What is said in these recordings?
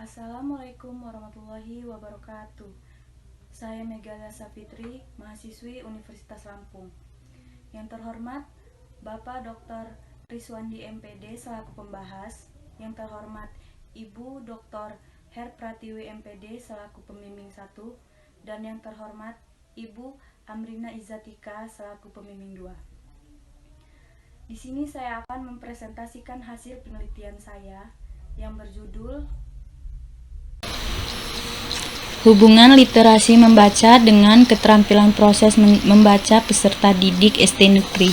Assalamualaikum warahmatullahi wabarakatuh. Saya Megala Safitri, mahasiswi Universitas Lampung. Yang terhormat Bapak Dr. Riswandi MPD selaku pembahas. Yang terhormat Ibu Dr. Her Pratiwi MPD selaku pembimbing 1. Dan yang terhormat Ibu Amrina Izatika selaku pembimbing 2. Di sini saya akan mempresentasikan hasil penelitian saya yang berjudul Hubungan literasi membaca dengan keterampilan proses membaca peserta didik SD negeri.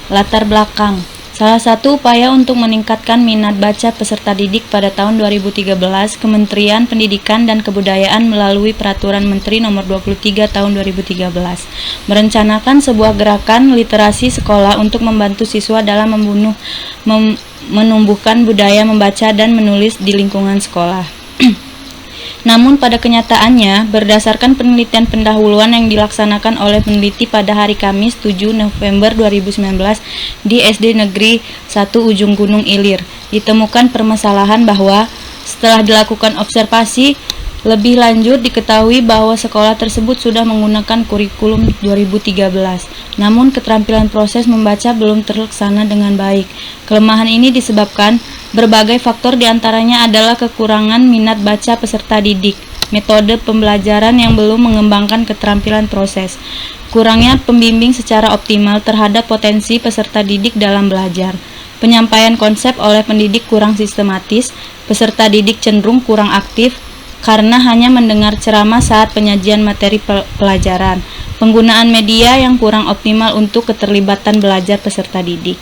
Latar belakang. Salah satu upaya untuk meningkatkan minat baca peserta didik pada tahun 2013, Kementerian Pendidikan dan Kebudayaan melalui Peraturan Menteri Nomor 23 Tahun 2013 merencanakan sebuah gerakan literasi sekolah untuk membantu siswa dalam menumbuhkan budaya membaca dan menulis di lingkungan sekolah. Namun pada kenyataannya, berdasarkan penelitian pendahuluan yang dilaksanakan oleh peneliti pada hari Kamis 7 November 2019 di SD Negeri 1 Ujung Gunung Ilir, ditemukan permasalahan bahwa setelah dilakukan observasi lebih lanjut diketahui bahwa sekolah tersebut sudah menggunakan kurikulum 2013. Namun keterampilan proses membaca belum terlaksana dengan baik. Kelemahan ini disebabkan berbagai faktor, diantaranya adalah kekurangan minat baca peserta didik, metode pembelajaran yang belum mengembangkan keterampilan proses, kurangnya pembimbing secara optimal terhadap potensi peserta didik dalam belajar, penyampaian konsep oleh pendidik kurang sistematis, peserta didik cenderung kurang aktif karena hanya mendengar ceramah saat penyajian materi pelajaran, penggunaan media yang kurang optimal untuk keterlibatan belajar peserta didik.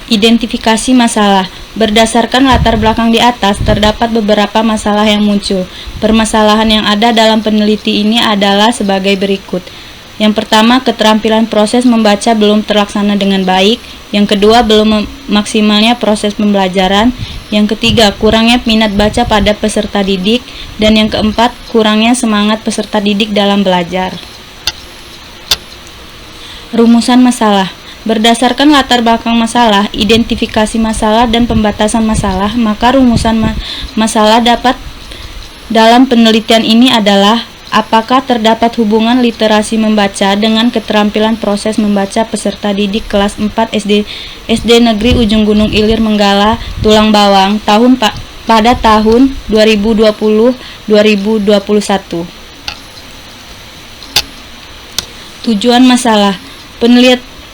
Identifikasi masalah. Berdasarkan latar belakang di atas, terdapat beberapa masalah yang muncul. Permasalahan yang ada dalam peneliti ini adalah sebagai berikut. Yang pertama, keterampilan proses membaca belum terlaksana dengan baik. Yang kedua, belum maksimalnya proses pembelajaran. Yang ketiga, kurangnya minat baca pada peserta didik. Dan yang keempat, kurangnya semangat peserta didik dalam belajar. Rumusan masalah. Berdasarkan latar belakang masalah, identifikasi masalah, dan pembatasan masalah, maka rumusan masalah dalam penelitian ini adalah: apakah terdapat hubungan literasi membaca dengan keterampilan proses membaca peserta didik kelas 4 SD Negeri Ujung Gunung Ilir Menggala, Tulang Bawang, pada tahun 2020-2021. Tujuan masalah.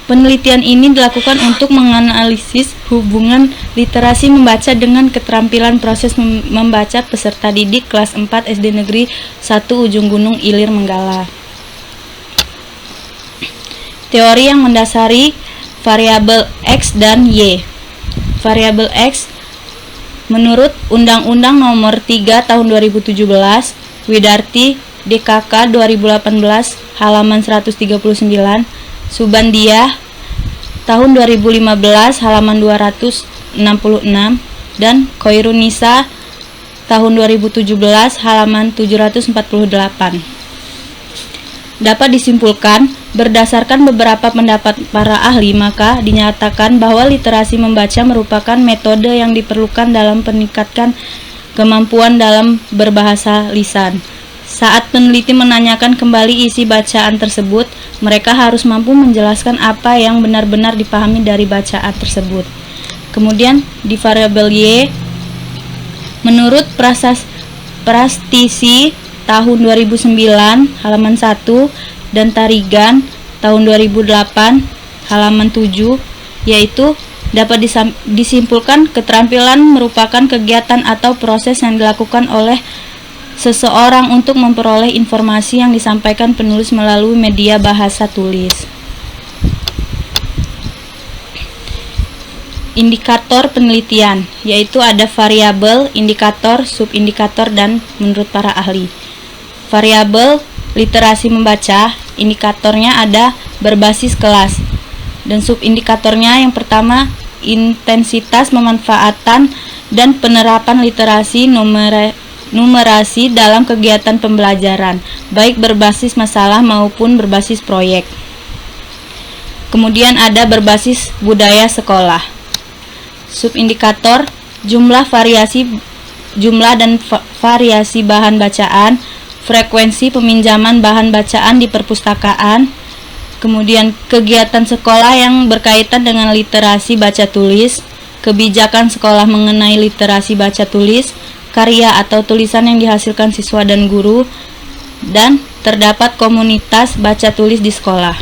Penelitian ini dilakukan untuk menganalisis hubungan literasi membaca dengan keterampilan proses membaca peserta didik kelas 4 SD Negeri 1 Ujung Gunung Ilir Menggala. Teori yang mendasari variabel X dan Y. Variabel X menurut Undang-Undang Nomor 3 Tahun 2017, Widarti DKK 2018 halaman 139, Subandiah tahun 2015 halaman 266, dan Koirunisa tahun 2017 halaman 748. Dapat disimpulkan, berdasarkan beberapa pendapat para ahli, maka dinyatakan bahwa literasi membaca merupakan metode yang diperlukan dalam meningkatkan kemampuan dalam berbahasa lisan. Saat peneliti menanyakan kembali isi bacaan tersebut, mereka harus mampu menjelaskan apa yang benar-benar dipahami dari bacaan tersebut. Kemudian di variabel Y, menurut Prastisi tahun 2009 halaman 1 dan Tarigan tahun 2008 halaman 7, yaitu dapat disimpulkan keterampilan merupakan kegiatan atau proses yang dilakukan oleh seseorang untuk memperoleh informasi yang disampaikan penulis melalui media bahasa tulis. Indikator penelitian, yaitu ada variabel, indikator, subindikator, dan menurut para ahli. Variabel literasi membaca, indikatornya ada berbasis kelas, dan subindikatornya yang pertama intensitas pemanfaatan dan penerapan literasi numerasi dalam kegiatan pembelajaran, baik berbasis masalah maupun berbasis proyek. Kemudian ada berbasis budaya sekolah. Subindikator jumlah dan variasi bahan bacaan, frekuensi peminjaman bahan bacaan di perpustakaan, kemudian kegiatan sekolah yang berkaitan dengan literasi baca tulis, kebijakan sekolah mengenai literasi baca tulis, karya atau tulisan yang dihasilkan siswa dan guru, dan terdapat komunitas baca tulis di sekolah.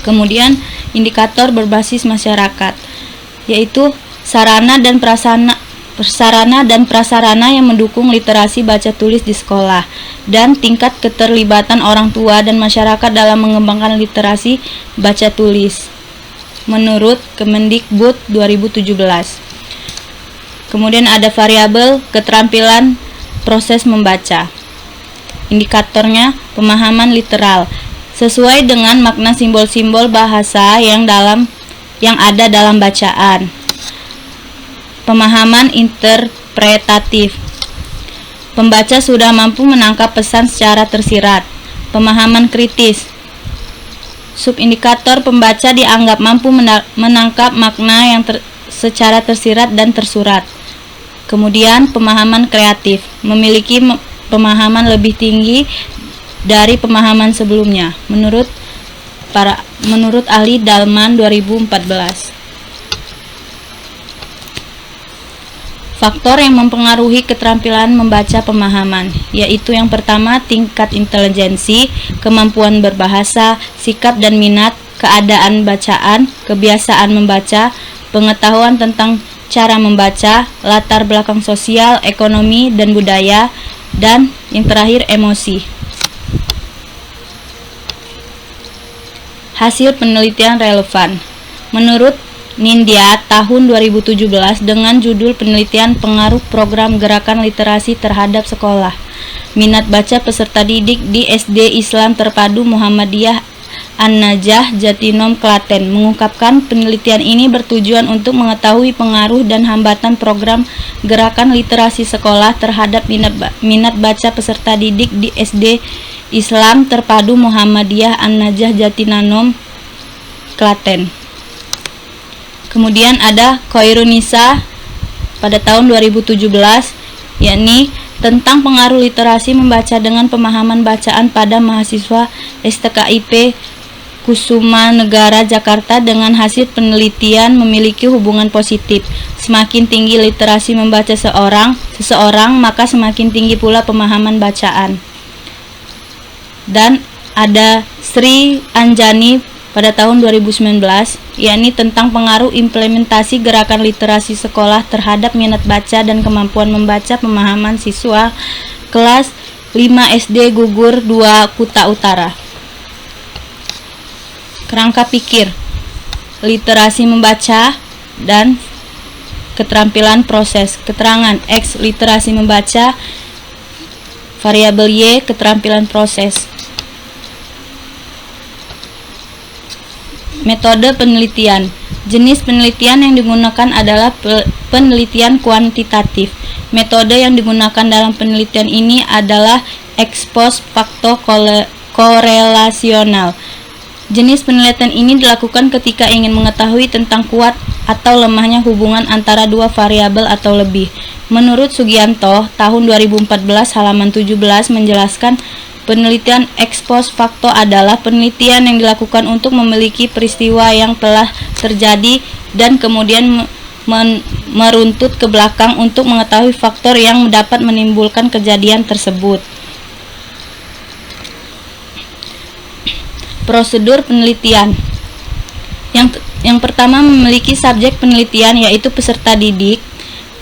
Kemudian indikator berbasis masyarakat, yaitu sarana dan prasarana yang mendukung literasi baca tulis di sekolah, dan tingkat keterlibatan orang tua dan masyarakat dalam mengembangkan literasi baca tulis menurut Kemendikbud 2017. Kemudian ada variabel keterampilan proses membaca. Indikatornya pemahaman literal, sesuai dengan makna simbol-simbol bahasa yang ada dalam bacaan. Pemahaman interpretatif, pembaca sudah mampu menangkap pesan secara tersirat. Pemahaman kritis, subindikator pembaca dianggap mampu menangkap makna yang secara tersirat dan tersurat. Kemudian pemahaman kreatif, memiliki pemahaman lebih tinggi dari pemahaman sebelumnya, menurut ahli Dalman 2014. Faktor yang mempengaruhi keterampilan membaca pemahaman, yaitu yang pertama tingkat intelijensi, kemampuan berbahasa, sikap dan minat, keadaan bacaan, kebiasaan membaca, pengetahuan tentang cara membaca, latar belakang sosial, ekonomi, dan budaya, dan yang terakhir emosi. Hasil penelitian relevan. Menurut Nindya tahun 2017 dengan judul penelitian pengaruh program gerakan literasi terhadap sekolah, minat baca peserta didik di SD Islam Terpadu Muhammadiyah An-Najah Jatinom Klaten, mengungkapkan penelitian ini bertujuan untuk mengetahui pengaruh dan hambatan program gerakan literasi sekolah terhadap minat baca peserta didik di SD Islam Terpadu Muhammadiyah An-Najah Jatinom Klaten. Kemudian ada Khoirunisa pada tahun 2017, yakni tentang pengaruh literasi membaca dengan pemahaman bacaan pada mahasiswa STKIP Kusuma Negara Jakarta. Dengan hasil penelitian memiliki hubungan positif. Semakin tinggi literasi membaca seseorang, maka semakin tinggi pula pemahaman bacaan. Dan ada Sri Anjani pada tahun 2019, yakni tentang pengaruh implementasi gerakan literasi sekolah terhadap minat baca dan kemampuan membaca pemahaman siswa kelas 5 SD Gugur 2 Kuta Utara. Kerangka pikir, literasi membaca dan keterampilan proses. Keterangan X literasi membaca, variabel Y keterampilan proses. Metode penelitian. Jenis penelitian yang digunakan adalah penelitian kuantitatif. Metode yang digunakan dalam penelitian ini adalah ex post facto korelasional. Jenis penelitian ini dilakukan ketika ingin mengetahui tentang kuat atau lemahnya hubungan antara dua variabel atau lebih. Menurut Sugianto, tahun 2014 halaman 17 menjelaskan penelitian ex post facto adalah penelitian yang dilakukan untuk memiliki peristiwa yang telah terjadi dan kemudian meruntut ke belakang untuk mengetahui faktor yang dapat menimbulkan kejadian tersebut. Prosedur penelitian. Yang pertama, memiliki subjek penelitian yaitu peserta didik.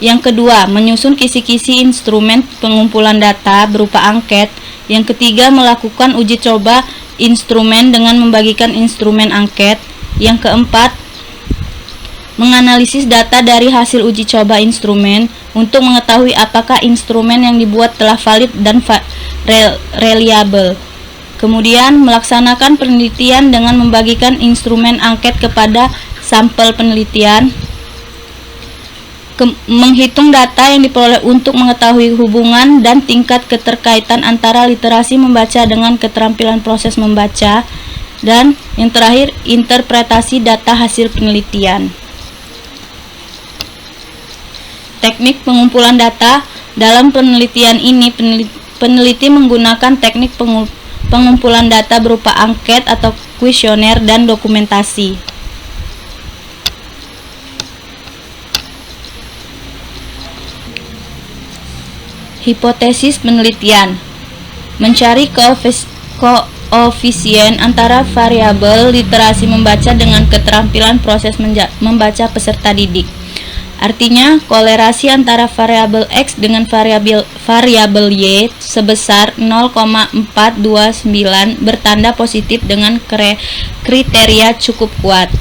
Yang kedua, menyusun kisi-kisi instrumen pengumpulan data berupa angket. Yang ketiga, melakukan uji coba instrumen dengan membagikan instrumen angket. Yang keempat, menganalisis data dari hasil uji coba instrumen untuk mengetahui apakah instrumen yang dibuat telah valid dan reliable. Kemudian, melaksanakan penelitian dengan membagikan instrumen angket kepada sampel penelitian. menghitung data yang diperoleh untuk mengetahui hubungan dan tingkat keterkaitan antara literasi membaca dengan keterampilan proses membaca, dan yang terakhir, interpretasi data hasil penelitian. Teknik pengumpulan data. Dalam penelitian ini, peneliti menggunakan teknik pengumpulan data berupa angket atau kuesioner dan dokumentasi. Hipotesis penelitian: mencari koefisien antara variabel literasi membaca dengan keterampilan proses membaca peserta didik. Artinya, kolerasi antara variabel X dengan variabel Y sebesar 0,429 bertanda positif dengan kriteria cukup kuat,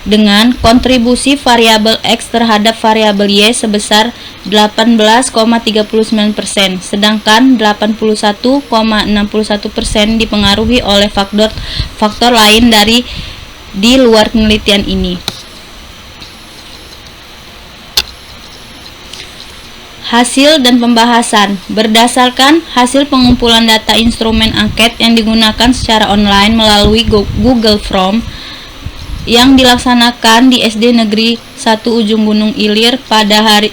dengan kontribusi variabel X terhadap variabel Y sebesar 18,39%, sedangkan 81,61% dipengaruhi oleh faktor lain di luar penelitian ini. Hasil dan pembahasan. Berdasarkan hasil pengumpulan data instrumen angket yang digunakan secara online melalui Google Form yang dilaksanakan di SD Negeri 1 Ujung Gunung Ilir pada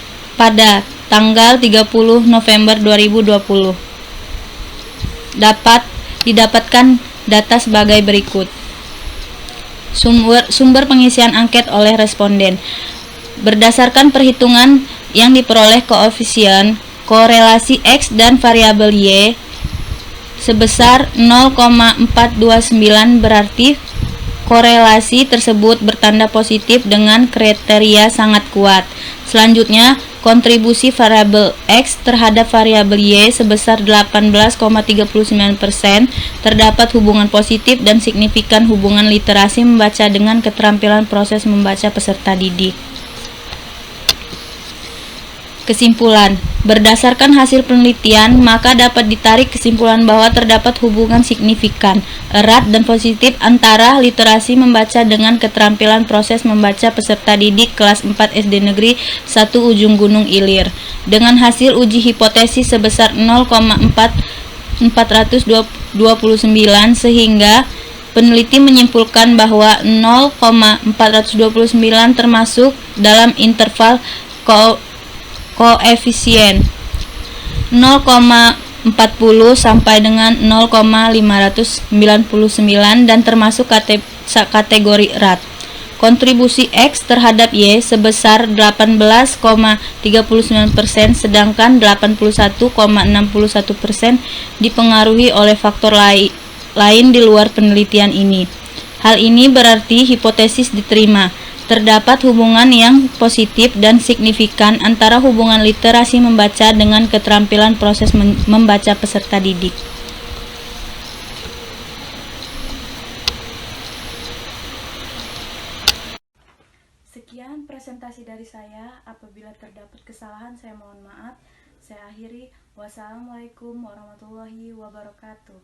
tanggal 30 November 2020. Dapat didapatkan data sebagai berikut. Sumber pengisian angket oleh responden. Berdasarkan perhitungan yang diperoleh koefisien korelasi X dan variabel Y sebesar 0,429, berarti korelasi tersebut bertanda positif dengan kriteria sangat kuat. Selanjutnya, kontribusi variabel X terhadap variabel Y sebesar 18,39%, terdapat hubungan positif dan signifikan hubungan literasi membaca dengan keterampilan proses membaca peserta didik. Kesimpulan: berdasarkan hasil penelitian, maka dapat ditarik kesimpulan bahwa terdapat hubungan signifikan, erat, dan positif antara literasi membaca dengan keterampilan proses membaca peserta didik kelas 4 SD Negeri 1 Ujung Gunung Ilir, dengan hasil uji hipotesis sebesar 0,429, sehingga peneliti menyimpulkan bahwa 0,429 termasuk dalam interval koefisien 0,40 sampai dengan 0,599 dan termasuk kategori erat. Kontribusi X terhadap Y sebesar 18,39%, sedangkan 81,61% dipengaruhi oleh faktor lain di luar penelitian ini. Hal ini berarti hipotesis diterima. Terdapat hubungan yang positif dan signifikan antara hubungan literasi membaca dengan keterampilan proses membaca peserta didik. Sekian presentasi dari saya. Apabila terdapat kesalahan, saya mohon maaf. Saya akhiri. Wassalamualaikum warahmatullahi wabarakatuh.